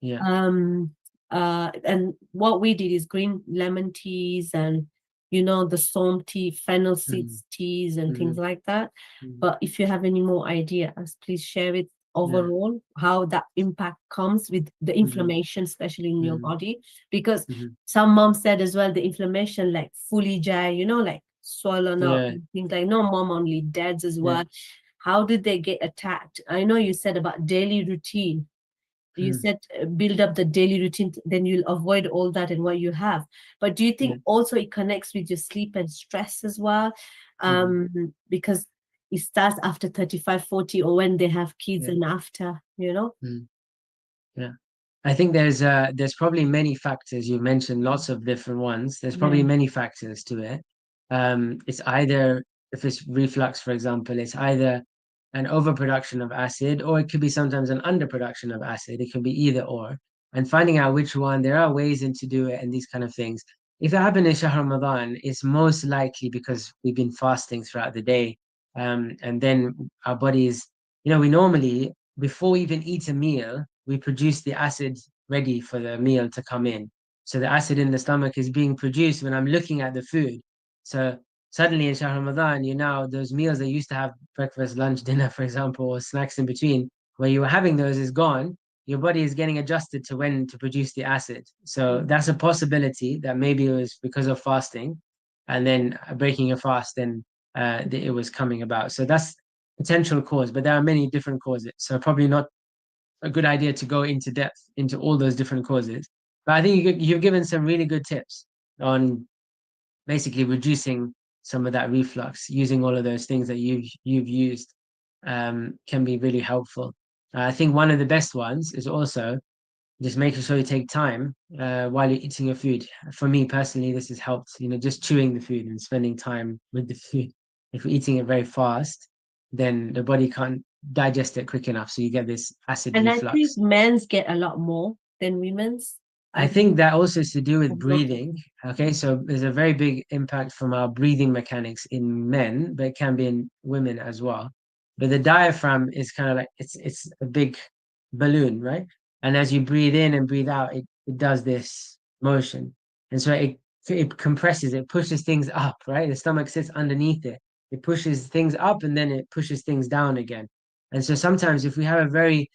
Yeah. Um, and what we did is green lemon teas and the som tea, fennel Mm-hmm. seeds teas and Mm-hmm. things like that. Mm-hmm. But if you have any more ideas, please share it Yeah. overall, how that impact comes with the Mm-hmm. inflammation, especially in your Mm-hmm. body. Because Mm-hmm. some moms said as well, the inflammation like fully dry, like swollen up Yeah. and things like no mom only dads as Yeah. well. How did they get attacked? I know you said about daily routine. You Mm, said build up the daily routine, then you'll avoid all that and what you have. But do you yeah. think also it connects with your sleep and stress as well? Mm-hmm. Because it starts after 35, 40, or when they have kids Yeah. and after, Mm, yeah. I think there's probably many factors. You've mentioned lots of different ones. There's Yeah, probably many factors to it. It's either, if it's reflux, for example, it's either an overproduction of acid, or it could be sometimes an underproduction of acid. It could be either or. And finding out which one, there are ways in to do it and these kind of things. If it happened in Shahr Ramadan, it's most likely because we've been fasting throughout the day. And then our bodies, we normally, before we even eat a meal, we produce the acid ready for the meal to come in. So the acid in the stomach is being produced when I'm looking at the food. So suddenly in Shahr Ramadan, those meals that you used to have breakfast, lunch, dinner, for example, or snacks in between, where you were having those is gone. Your body is getting adjusted to when to produce the acid. So that's a possibility that maybe it was because of fasting and then breaking your fast, then it was coming about. So that's potential cause, but there are many different causes. So probably not a good idea to go into depth into all those different causes. But I think you've given some really good tips on basically reducing some of that reflux. Using all of those things that you've used can be really helpful. I think one of the best ones is also just making sure you take time while you're eating your food. For me personally, this has helped. Just chewing the food and spending time with the food. If we're eating it very fast, then the body can't digest it quick enough. So you get this acid And I think reflux. men's get a lot more than women's. I think that also is to do with I've noticed. breathing. Okay, so there's a very big impact from our breathing mechanics in men, but it can be in women as well. But the diaphragm is kind of like it's a big balloon, right? And as you breathe in and breathe out, it does this motion. And so it compresses, it pushes things up, right? The stomach sits underneath it. It pushes things up and then it pushes things down again. And so sometimes if we have a very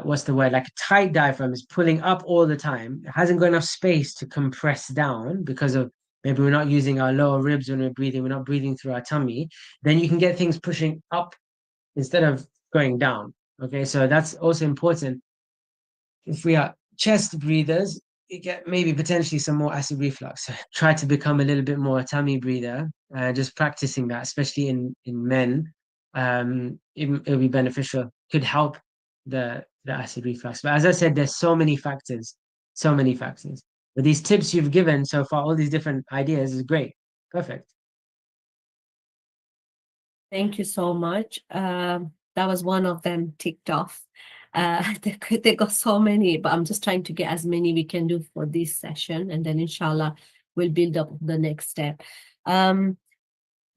what's the word, like a tight diaphragm is pulling up all the time, it hasn't got enough space to compress down because of maybe we're not using our lower ribs when we're breathing, we're not breathing through our tummy, then you can get things pushing up instead of going down. Okay, so that's also important. If we are chest breathers, you get maybe potentially some more acid reflux. Try to become a little bit more a tummy breather, just practicing that, especially in men. It'll be beneficial, could help the acid reflux. But as I said, there's so many factors, so many factors. But these tips you've given so far, all these different ideas is great. Perfect. Thank you so much. That was one of them ticked off. They got so many, but I'm just trying to get as many we can do for this session, and then inshallah we'll build up the next step. A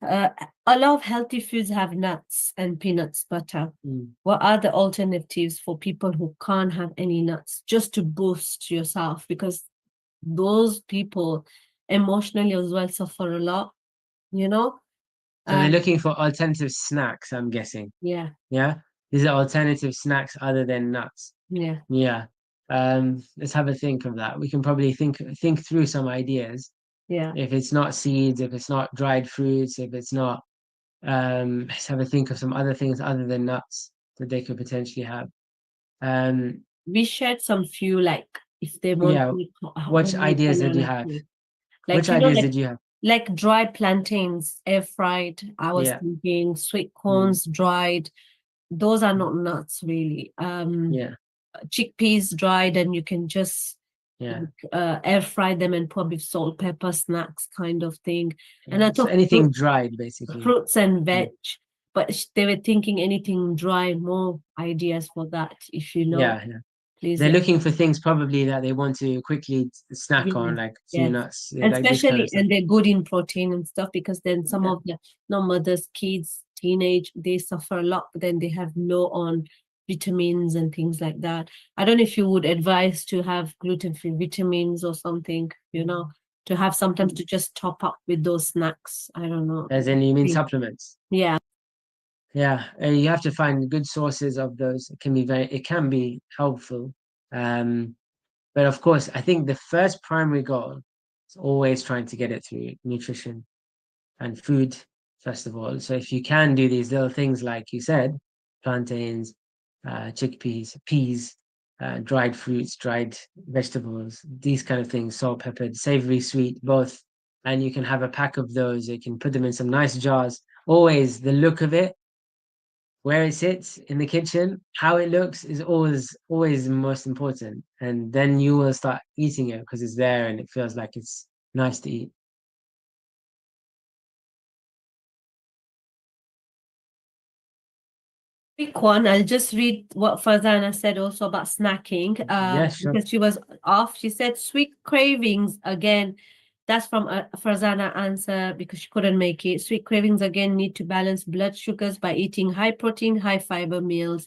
lot of healthy foods have nuts and peanuts butter. What are the alternatives for people who can't have any nuts, just to boost yourself? Because those people emotionally as well suffer a lot, you know? So they're looking for alternative snacks, I'm guessing. Yeah. Yeah. These are alternative snacks other than nuts. Yeah. Yeah. Let's have a think of that. We can probably think through some ideas. Yeah. If it's not seeds, if it's not dried fruits, if it's not let's have a think of some other things other than nuts that they could potentially have. We shared some few, like if they want yeah, which ideas did you have? Like, Which ideas like, did you have? like dried plantains, air fried. I was Yeah. thinking sweet corns, dried. Those are not nuts really. Yeah. Chickpeas dried, and you can just Yeah. air fry them and put with salt, pepper, snacks kind of thing. And I So thought anything dried, basically. fruits and veg, but they were thinking anything dry. More ideas for that, if you know. Yeah. Please. They're looking for things probably that they want to quickly snack on, like a few nuts. And like this kind especially, of stuff. and they're good in protein and stuff, because then some of the mothers, kids, teenage, they suffer a lot, but then they have low on vitamins and things like that. I don't know if you would advise to have gluten-free vitamins or something, to have sometimes to just top up with those snacks. I don't know. As in, you mean supplements? Yeah. Yeah, you have to find good sources of those. It can be helpful. But of course, I think the first primary goal is always trying to get it through nutrition and food, first of all. So if you can do these little things, like you said, plantains, chickpeas, peas, dried fruits, dried vegetables, these kind of things, salt, pepper, savory, sweet, both. And you can have a pack of those. You can put them in some nice jars. Always the look of it, where it sits in the kitchen, how it looks is always the most important. And then you will start eating it because it's there and it feels like it's nice to eat. Quick one, I'll just read what Farzana said also about snacking. Sure. Because she was off. She said sweet cravings again. That's from Farzana answer, because she couldn't make it. Sweet cravings again need to balance blood sugars by eating high protein, high fiber meals.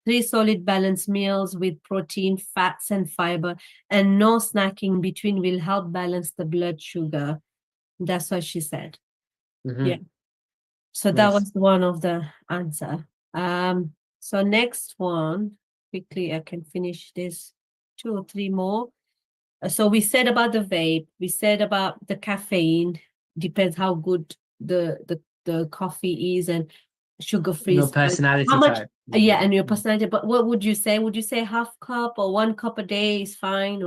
3 solid balanced meals with protein, fats, and fiber, and no snacking between will help balance the blood sugar. That's what she said. Yeah. So that was one of the answer. So next one, quickly, I can finish this 2 or 3 more. So we said about the vape, we said about the caffeine, depends how good the coffee is, and sugar-free. Your personality how much, type. Yeah, and your personality. But what would you say? Would you say half cup or 1 cup a day is fine?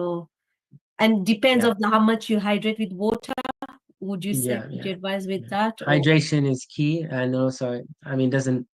And depends on how much you hydrate with water. Would you say, would you advise with that? Hydration is key, and also, I mean, doesn't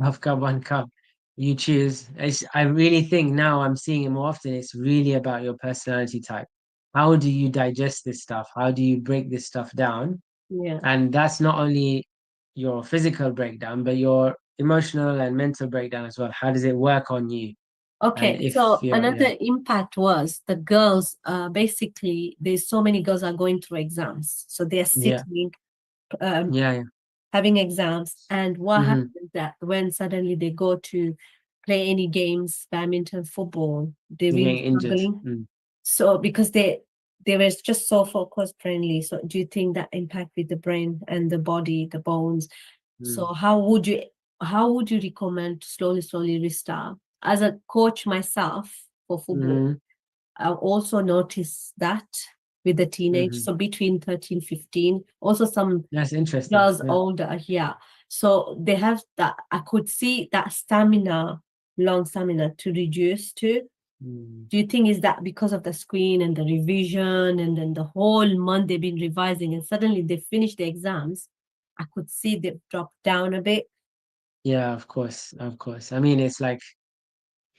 half cup, 1 cup, you choose. I really think now I'm seeing it more often. It's really about your personality type. How do you digest this stuff? How do you break this stuff down? Yeah. And that's not only your physical breakdown, but your emotional and mental breakdown as well. How does it work on you? And Okay, if so you're, yeah, another impact was the girls, basically, there's so many girls are going through exams. So they're yeah, sitting, um, yeah, having exams. And what hmm happens that when suddenly they go to play any games, badminton, football, they're you're really getting injured. struggling. So because they were just so focus friendly. So do you think that impact with the brain and the body, the bones? So how would you recommend to slowly restart? As a coach myself for football, I also noticed that with the teenage, so between 13, 15, also some That's interesting. girls Yeah. older, yeah. So they have that, I could see that stamina, long stamina to reduce to. Do you think is that because of the screen and the revision and then the whole month they've been revising and suddenly they finish the exams? I could see they've dropped down a bit. Yeah, of course, of course. I mean, it's like,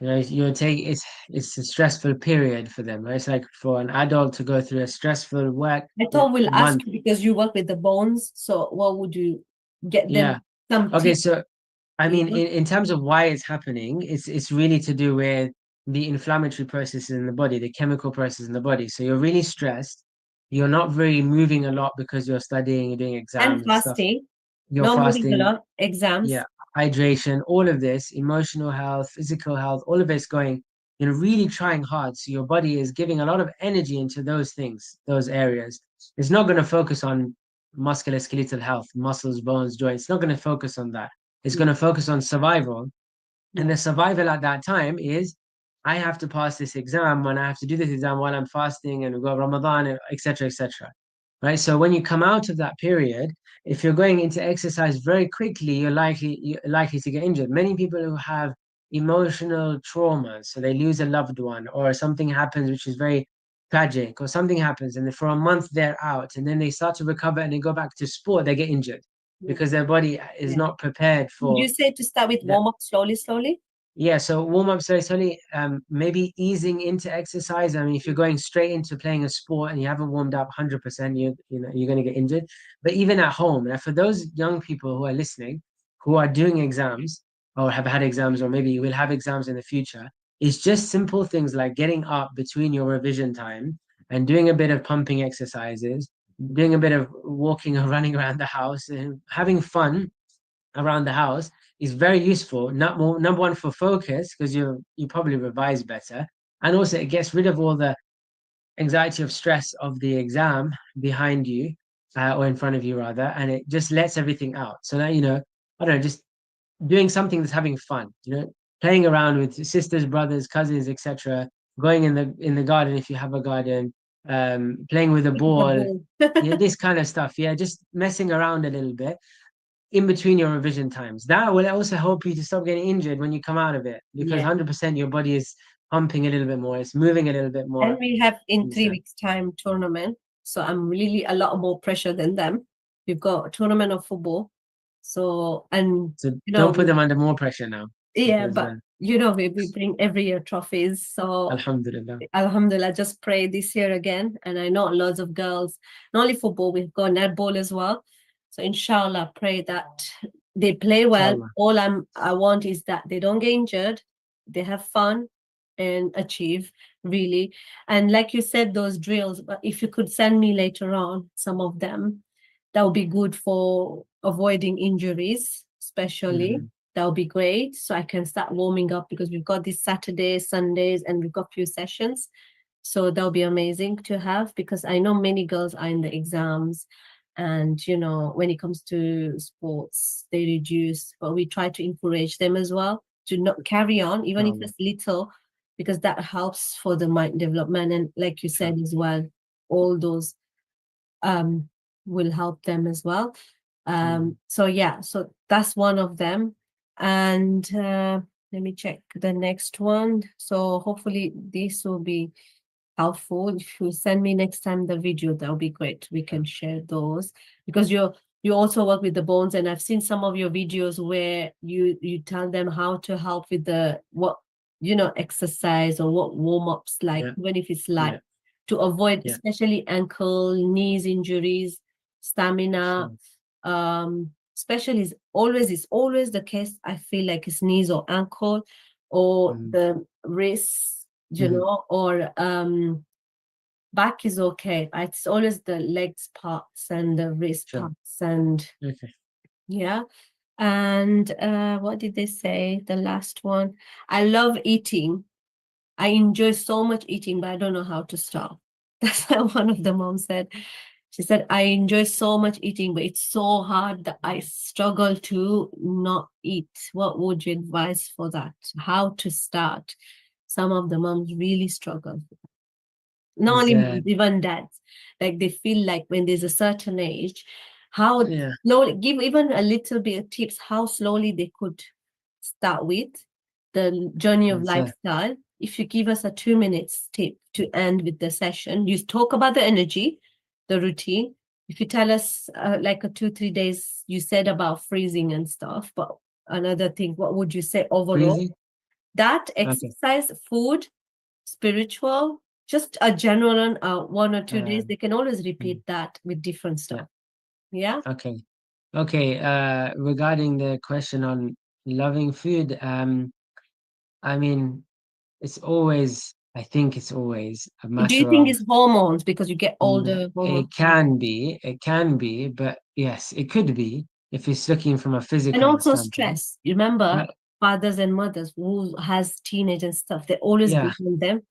you know, it's a stressful period for them, right? It's like for an adult to go through a stressful work I thought we'll ask month. you because you work with the bones. So what would you get them Yeah. some Okay, tips? so I You mean, know? in terms of why it's happening, it's really to do with the inflammatory processes in the body, the chemical processes in the body. So you're really stressed. You're not really moving a lot because you're studying, you're doing And exams and stuff. fasting, You're not moving a fasting, lot, exams. yeah, hydration, all of this, emotional health, physical health, all of it's going, you know, really trying hard. So your body is giving a lot of energy into those things, those areas. It's not going to focus on musculoskeletal health, muscles, bones, joints. It's not going to focus on that. It's going to focus on survival. And Yeah. the survival at that time is I have to pass this exam when I have to do this exam while I'm fasting and we got Ramadan, etc., etc. Right. So when you come out of that period, if you're going into exercise very quickly, you're likely to get injured. Many people who have emotional traumas, so they lose a loved one, or something happens which is very tragic, or something happens, and for a month they're out, and then they start to recover and they go back to sport, they get injured Yeah. because their body is not prepared Would for you say to start with that. warm up slowly? Yeah, so warm up slowly, maybe easing into exercise. I mean, if you're going straight into playing a sport and you haven't warmed up 100%, you know you're going to get injured. But even at home, now for those young people who are listening, who are doing exams or have had exams, or maybe you will have exams in the future, it's just simple things like getting up between your revision time and doing a bit of pumping exercises, doing a bit of walking or running around the house, and having fun around the house is very useful. Number one for focus because you probably revise better, and also it gets rid of all the anxiety of stress of the exam behind you, or in front of you rather, and it just lets everything out. So now I don't know, just doing something that's having fun. Playing around with sisters, brothers, cousins, etc. Going in the garden if you have a garden, playing with a The ball. ball. Yeah, this kind of stuff. Yeah, just messing around a little bit in between your revision times. That will also help you to stop getting injured when you come out of it because Yeah. 100% your body is pumping a little bit more, it's moving a little bit And more. we have in 3 Understand? weeks time tournament. So I'm really a lot more pressure than them. We've got a tournament of football. So, and So don't put we, them under more pressure now yeah, because, but we bring every year trophies. So Alhamdulillah. Alhamdulillah, just pray this year again. And I know lots of girls, not only football, we've got netball as well. So inshallah, pray that they play well. Inshallah. All I want is that they don't get injured, they have fun and achieve really. And like you said, those drills, but if you could send me later on some of them, that would be good for avoiding injuries, especially. Mhm. That would be great. So I can start warming up because we've got this Saturdays, Sundays, and we've got few sessions. So that would be amazing to have because I know many girls are in the exams. And, when it comes to sports, they reduce, but we try to encourage them as well to not carry on, even if Inshallah. it's little, because that helps for the mind development. And like you said Inshallah. as well, all those um, will help them as well. So yeah, so that's one of them. And let me check the next one. So hopefully this will be helpful. If you send me next time the video, that'll be great. We can share those because you also work with the bones, and I've seen some of your videos where you tell them how to help with the what exercise or what warm-ups, like Yeah. even if it's light, Yeah. to avoid Yeah. especially ankle, knees injuries, stamina, Sure. especially is always the case. I feel like it's knees or ankle or the wrists, or back is okay. It's always the legs parts and the wrist parts and yeah. And what did they say? The last one. I love eating. I enjoy so much eating, but I don't know how to stop. That's what one of the moms said. She said, I enjoy so much eating, but it's so hard that I struggle to not eat. What would you advise for that? How to start? Some of the moms really struggle. Not only moms, even dads. Like they feel like when there's a certain age, how slowly, give even a little bit of tips, how slowly they could start with the journey of lifestyle. If you give us a 2 minutes tip to end with the session, you talk about the energy, the routine. If you tell us like a 2-3 days, you said about freezing and stuff, but another thing, what would you say overall? Freezing? That exercise, food, spiritual, just a general 1 or 2 days, they can always repeat that with different stuff. Yeah. Okay. Regarding the question on loving food, I mean, I think it's always a matter of... Do you think it's hormones because you get older? It can be, but yes, it could be if it's looking from a physical and also standpoint. Stress. You remember fathers and mothers who has teenage and stuff, they always behind them,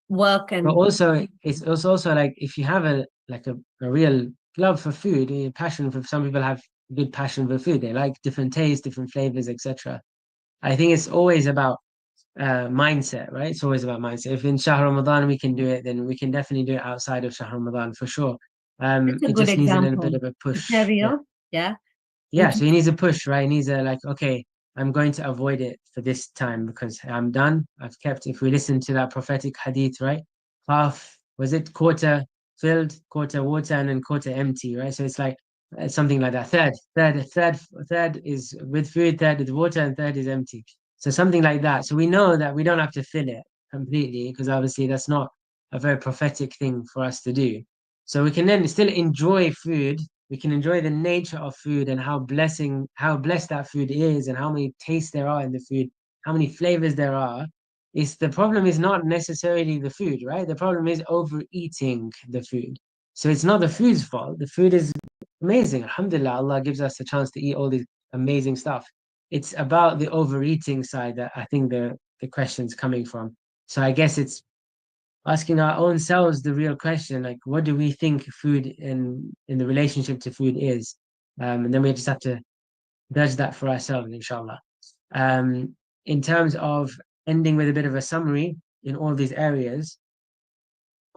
work and... But also, it's also like if you have a real love for food, a passion for... Some people have good passion for food. They like different tastes, different flavors, etc. I think it's always about mindset, right? It's always about mindset. If in Shahr Ramadan we can do it, then we can definitely do it outside of Shahr Ramadan for sure. It just needs a little bit of a push. Yeah, so he needs a push, right? He needs a okay, I'm going to avoid it for this time because I'm done. I've kept, if we listen to that prophetic hadith, right? Half, was it quarter filled, quarter water, and then quarter empty, right? So it's like something like that. Third is with food, third is water, and third is empty. So something like that. So we know that we don't have to fill it completely because obviously that's not a very prophetic thing for us to do. So we can then still enjoy food. We can enjoy the nature of food and how blessed that food is and how many tastes there are in the food, how many flavors there are. The problem is not necessarily the food, right? The problem is overeating the food. So it's not the food's fault. The food is amazing. Alhamdulillah, Allah gives us a chance to eat all this amazing stuff. It's about the overeating side that I think the question's coming from. So I guess it's asking our own selves the real question, like what do we think food in the relationship to food is? And then we just have to judge that for ourselves, inshallah. In terms of ending with a bit of a summary in all these areas,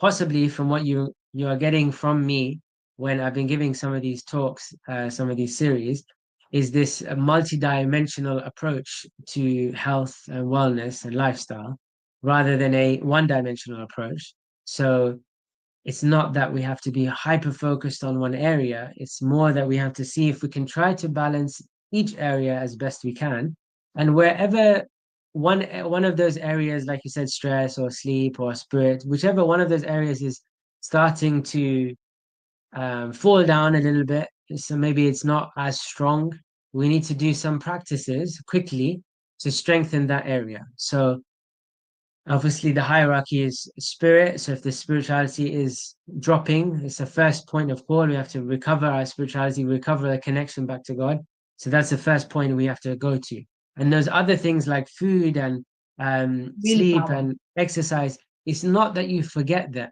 possibly from what you are getting from me when I've been giving some of these talks, some of these series, is this multi-dimensional approach to health and wellness and lifestyle rather than a one-dimensional approach. So it's not that we have to be hyper-focused on one area. It's more that we have to see if we can try to balance each area as best we can. And wherever one of those areas, like you said, stress or sleep or spirit, whichever one of those areas is starting to fall down a little bit, so maybe it's not as strong, we need to do some practices quickly to strengthen that area. So obviously the hierarchy is spirit. So if the spirituality is dropping, it's the first point of call. We have to recover our spirituality, recover the connection back to God. So that's the first point we have to go to. And those other things like food and sleep and exercise, it's not that you forget them.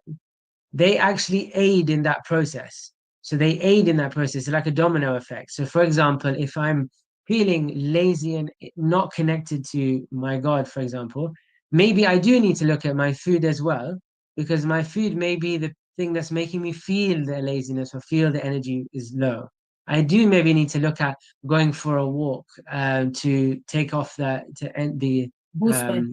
They actually aid in that process. So they aid in that process. It's like a domino effect. So for example, if I'm feeling lazy and not connected to my God, for example, maybe I do need to look at my food as well, because my food may be the thing that's making me feel the laziness or feel the energy is low. I do maybe need to look at going for a walk to take off to end the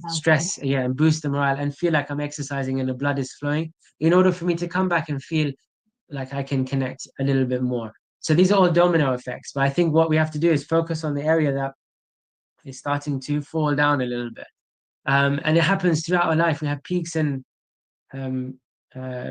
stress, and boost the morale and feel like I'm exercising and the blood is flowing in order for me to come back and feel like I can connect a little bit more. So these are all domino effects, but I think what we have to do is focus on the area that is starting to fall down a little bit. And it happens throughout our life. We have peaks and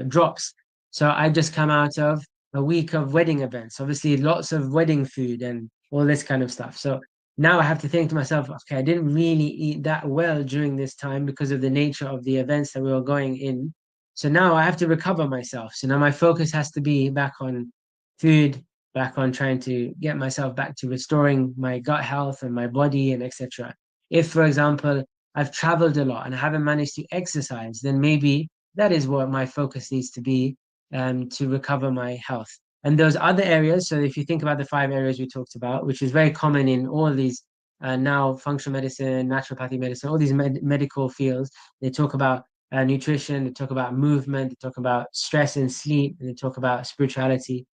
drops. So I just come out of a week of wedding events, obviously lots of wedding food and all this kind of stuff. So now I have to think to myself, okay, I didn't really eat that well during this time because of the nature of the events that we were going in. So now I have to recover myself. So now my focus has to be back on food, back on trying to get myself back to restoring my gut health and my body and etc. If, for example, I've traveled a lot and I haven't managed to exercise, then maybe that is what my focus needs to be, to recover my health. And those other areas, so if you think about the 5 areas we talked about, which is very common in all these now functional medicine, naturopathic medicine, all these medical fields, they talk about nutrition, they talk about movement, they talk about stress and sleep, and they talk about spirituality,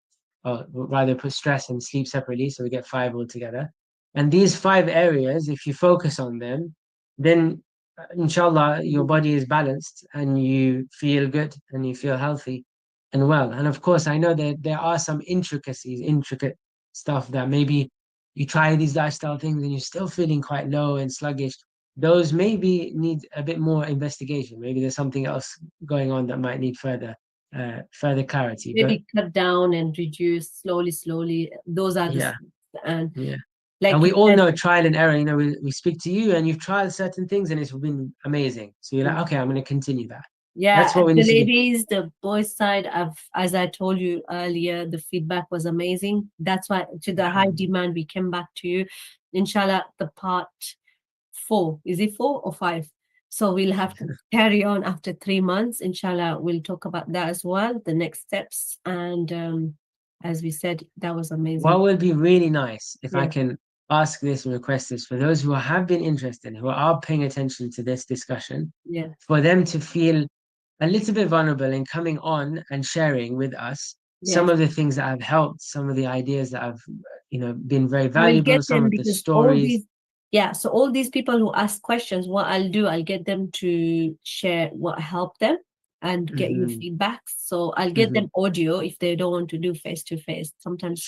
or rather put stress and sleep separately, so we get 5 altogether. And these 5 areas, if you focus on them, then inshallah your body is balanced and you feel good and you feel healthy and well. And of course, I know that there are some intricate stuff that maybe you try these lifestyle things and you're still feeling quite low and sluggish. Those maybe need a bit more investigation. Maybe there's something else going on that might need further clarity. Maybe cut down and reduce slowly. Those are the steps. And like, and we all know trial and error. You know, we speak to you and you've tried certain things and it's been amazing. So you're like, okay, I'm going to continue that. Yeah, that's what we the need ladies, the boys side, as I told you earlier, the feedback was amazing. That's why to the high demand, we came back to you. Inshallah, the part 4, is it 4 or 5? So we'll have to carry on after 3 months. Inshallah, we'll talk about that as well, the next steps. And as we said, that was amazing. What would be really nice, if I can ask this and request this, for those who have been interested, who are paying attention to this discussion, for them to feel a little bit vulnerable in coming on and sharing with us some of the things that have helped, some of the ideas that have, been very valuable, some of the stories. So all these people who ask questions, what I'll do, I'll get them to share what helped them and get you feedback. So I'll get them audio if they don't want to do face-to-face. Sometimes,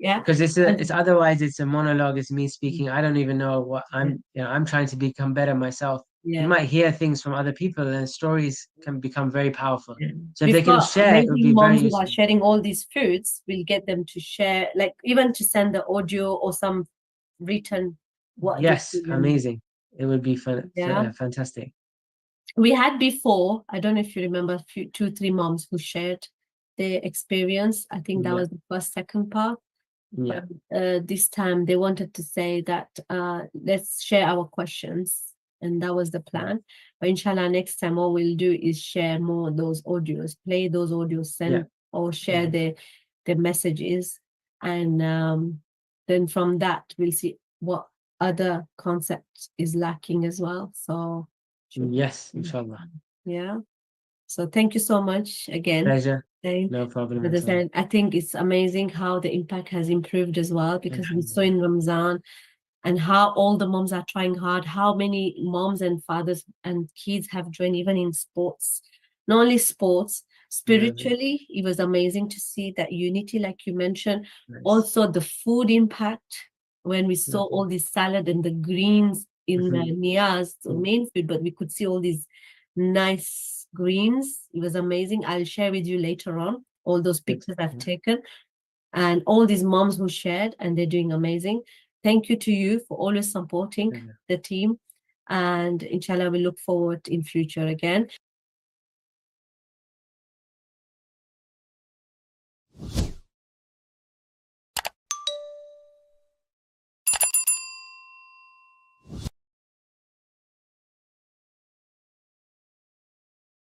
because it's otherwise it's a monologue. It's me speaking. I don't even know what I'm. I'm trying to become better myself. You might hear things from other people, and stories can become very powerful. So if they can share, it would be very useful. Who are sharing all these foods, we'll get them to share, like even to send the audio or some written. Amazing. It would be fantastic. We had before, I don't know if you remember, 2-3 moms who shared their experience. I think that was the second part. But this time they wanted to say that let's share our questions, and that was the plan. But inshallah, next time what we'll do is share more of those audios, play those audios, send or share their messages, and then from that we'll see what other concept is lacking as well. So yes, inshallah. So thank you so much again. Pleasure. No problem. I think it's amazing how the impact has improved as well, because we saw in Ramadan and how all the moms are trying hard, how many moms and fathers and kids have joined even in sports. Not only sports, spiritually, it was amazing to see that unity, like you mentioned. Also the food impact, when we saw all this salad and the greens in the niyaz, the main food, but we could see all these nice greens. It was amazing. I'll share with you later on all those pictures I've taken, and all these moms who shared, and they're doing amazing. Thank you to you for always supporting the team, and inshallah we look forward in future again.